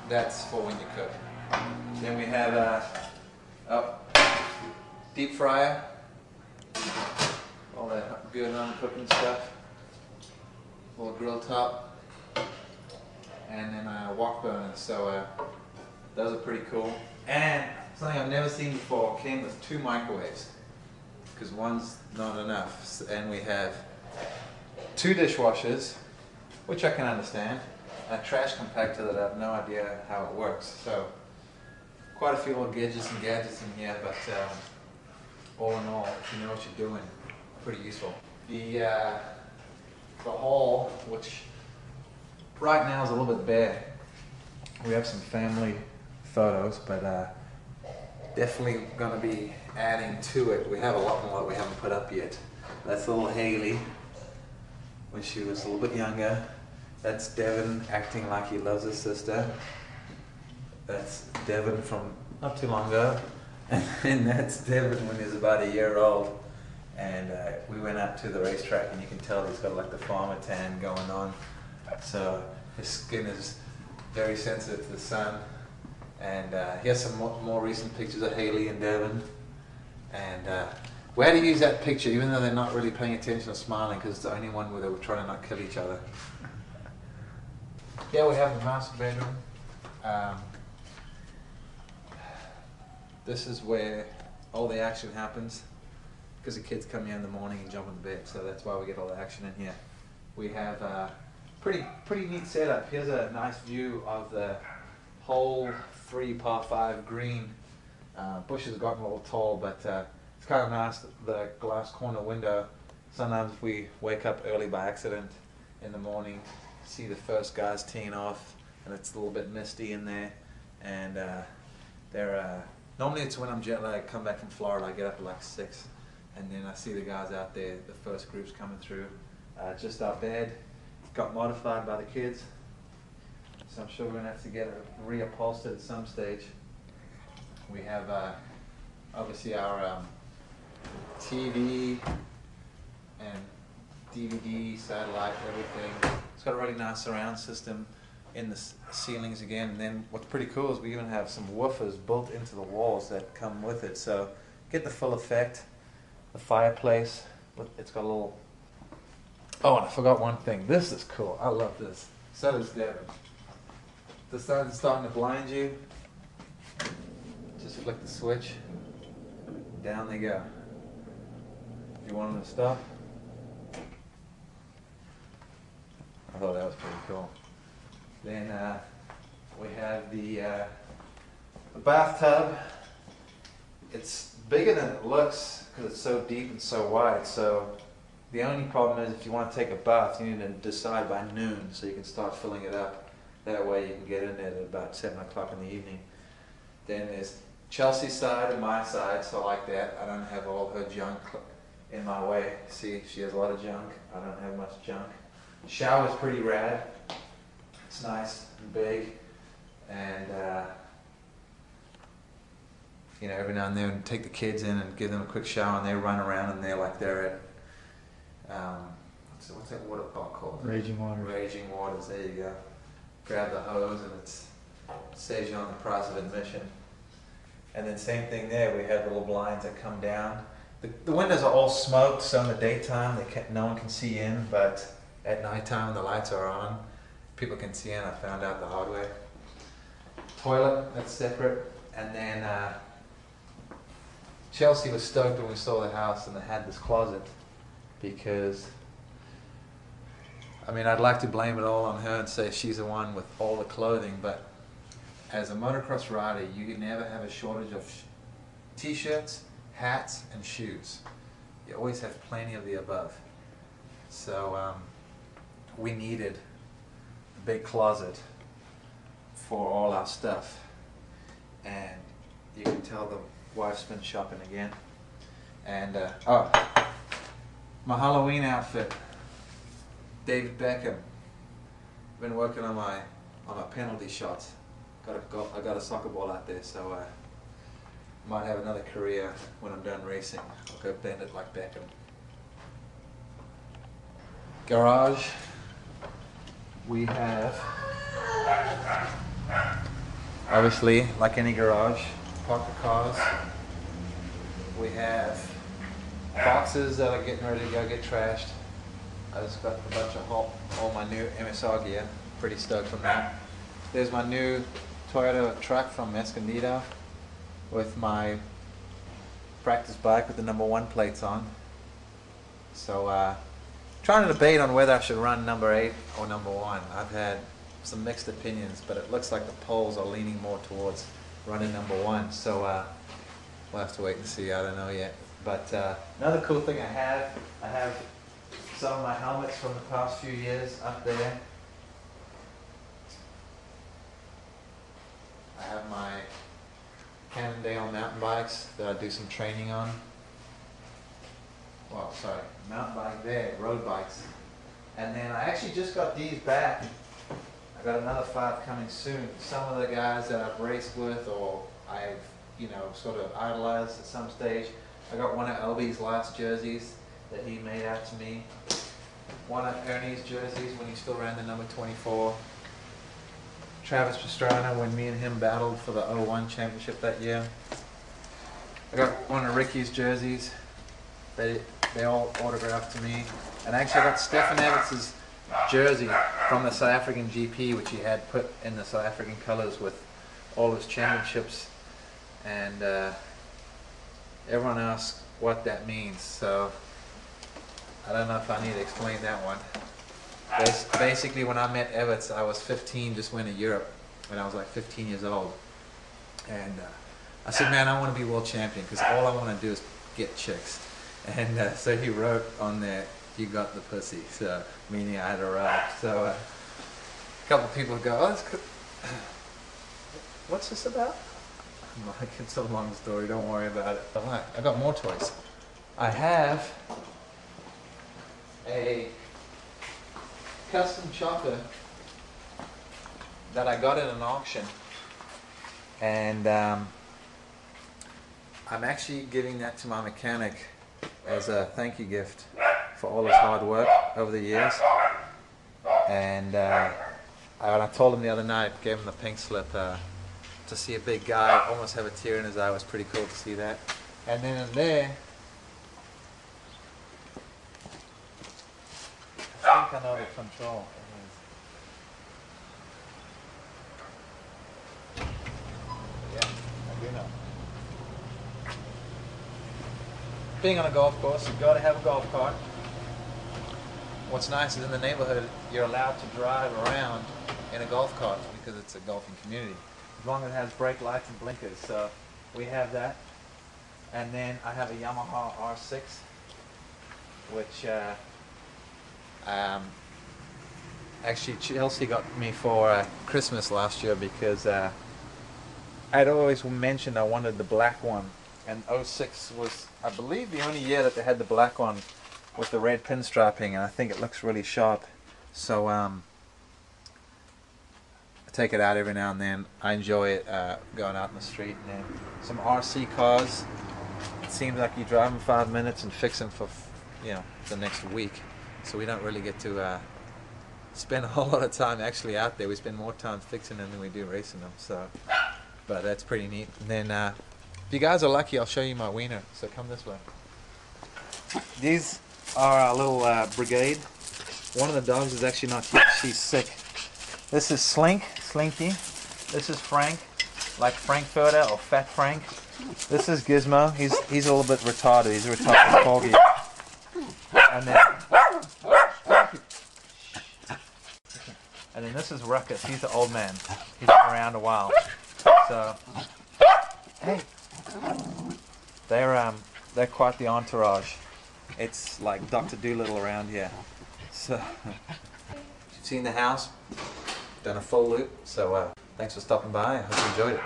That's for when you cook. Then we have a deep fryer, all that good on cooking stuff, little grill top, and then wok burners. So those are pretty cool. And something I've never seen before, came with 2 microwaves, because one's not enough. And we have 2 dishwashers, which I can understand, and a trash compactor that I have no idea how it works. So quite a few little gadgets in here, but all in all, if you know what you're doing, pretty useful. The hall, which right now is a little bit bare. We have some family photos, but definitely going to be adding to it. We have a lot more that we haven't put up yet. That's little Haley when she was a little bit younger. That's Devin acting like he loves his sister. That's Devin from not too long ago. And that's Devin when he was about a year old. And we went out to the racetrack, and you can tell he's got like the farmer tan going on. So his skin is very sensitive to the sun. And he has some more recent pictures of Haley and Devin. And we had to use that picture, even though they're not really paying attention or smiling, because it's the only one where they were trying to not kill each other. Yeah, we have the master bedroom. This is where all the action happens, because the kids come here in the morning and jump in the bed, so that's why we get all the action in here. We have a pretty neat setup. Here's a nice view of the whole 3 par 5 green. Bush has gotten a little tall, but it's kind of nice, the glass corner window. Sometimes we wake up early by accident in the morning, see the first guys teeing off, and it's a little bit misty in there. And normally it's when I'm jet lagged, come back from Florida, I get up at like 6, and then I see the guys out there, the first groups coming through. Just our bed got modified by the kids, so I'm sure we're going to have to get it reupholstered at some stage. We have obviously our TV and DVD, satellite, everything. It's got a really nice surround system in the ceilings again, and then what's pretty cool is we even have some woofers built into the walls that come with it, so get the full effect. The fireplace, it's got a little... Oh, and I forgot one thing. This is cool. I love this. So does Devin. The sun's starting to blind you. Just flick the switch. Down they go. If you want them to stop. I thought that was pretty cool. Then we have the bathtub. It's bigger than it looks because it's so deep and so wide. So the only problem is if you want to take a bath, you need to decide by noon so you can start filling it up. That way you can get in there at about 7 o'clock in the evening. Then there's Chelsea's side and my side, so like that. I don't have all her junk in my way. See, she has a lot of junk. I don't have much junk. Shower's pretty rad. It's nice and big, and you know, every now and then take the kids in and give them a quick shower, and they run around and they're like they're at what's that water park called? Raging Waters. Raging Waters. There you go. Grab the hose, and it saves you on the price of admission. And then same thing there. We have little blinds that come down. The windows are all smoked, so in the daytime no one can see in, but at nighttime the lights are on. People can see in. I found out the hard way. Toilet, that's separate. And then Chelsea was stoked when we saw the house and they had this closet, because I mean, I'd like to blame it all on her and say she's the one with all the clothing, but as a motocross rider, you never have a shortage of t-shirts, hats, and shoes. You always have plenty of the above. So we needed a big closet for all our stuff, and you can tell the wife's been shopping again. And oh, my Halloween outfit, David Beckham. Been working on my penalty shots. I got a soccer ball out there, so I might have another career when I'm done racing. I'll go bend it like Beckham. Garage. We have Obviously, like any garage, park the cars. We have boxes that are getting ready to go get trashed. I just got a bunch of all my new MSR gear. Pretty stoked from that. There's my new Toyota truck from Escondido with my practice bike with the #1 plates on. So trying to debate on whether I should run #8 or #1. I've had some mixed opinions, but it looks like the polls are leaning more towards running #1. So we'll have to wait and see. I don't know yet. But another cool thing I have some of my helmets from the past few years up there. I have my Cannondale mountain bikes that I do some training on. Well, sorry, mountain bike there, road bikes. And then I actually just got these back. I got another 5 coming soon. Some of the guys that I've raced with or I've, sort of idolized at some stage. I got one of LB's last jerseys that he made out to me. One of Ernie's jerseys when he still ran the #24. Travis Pastrana when me and him battled for the 01 championship that year. I got one of Ricky's jerseys. They all autographed to me. And actually I got Stefan Everts' jersey from the South African GP, which he had put in the South African colors with all his championships. And everyone asks what that means, so I don't know if I need to explain that one. Basically, when I met Everts, I was 15, just went to Europe when I was like 15 years old. And I said, man, I want to be world champion because all I want to do is get chicks. And so he wrote on there, you got the pussy, so meaning I had arrived. So a couple of people go, oh, that's cool. What's this about? I'm like, it's a long story, don't worry about it. I got more toys. I have a custom chopper that I got at an auction, and I'm actually giving that to my mechanic as a thank you gift for all his hard work over the years. And I told him the other night, gave him the pink slip, to see a big guy almost have a tear in his eye was pretty cool to see that. And then in there, I think I know the control. Yeah, I do know. Being on a golf course, you've got to have a golf cart. What's nice is in the neighborhood, you're allowed to drive around in a golf cart because it's a golfing community. As long as it has brake lights and blinkers, so we have that. And then I have a Yamaha R6, which actually Chelsea got me for Christmas last year because I'd always mentioned I wanted the black one, and 06 was, I believe, the only year that they had the black one with the red pinstriping, and I think it looks really sharp. So I take it out every now and then. I enjoy it going out in the street. And then some RC cars. It seems like you drive them 5 minutes and fix them for the next week. So we don't really get to spend a whole lot of time actually out there. We spend more time fixing them than we do racing them. So, but that's pretty neat. And then if you guys are lucky, I'll show you my wiener. So come this way. These are our little brigade. One of the dogs is actually not here. She's sick. This is Slinky. This is Frank, like Frankfurter or Fat Frank. This is Gizmo. He's a little bit retarded. He's a retarded corgi. And then this is Ruckus. He's the old man. He's been around a while. So, hey, they're quite the entourage. It's like Dr. Dolittle around here. So, you've seen the house. Done a full loop, so thanks for stopping by. I hope you enjoyed it.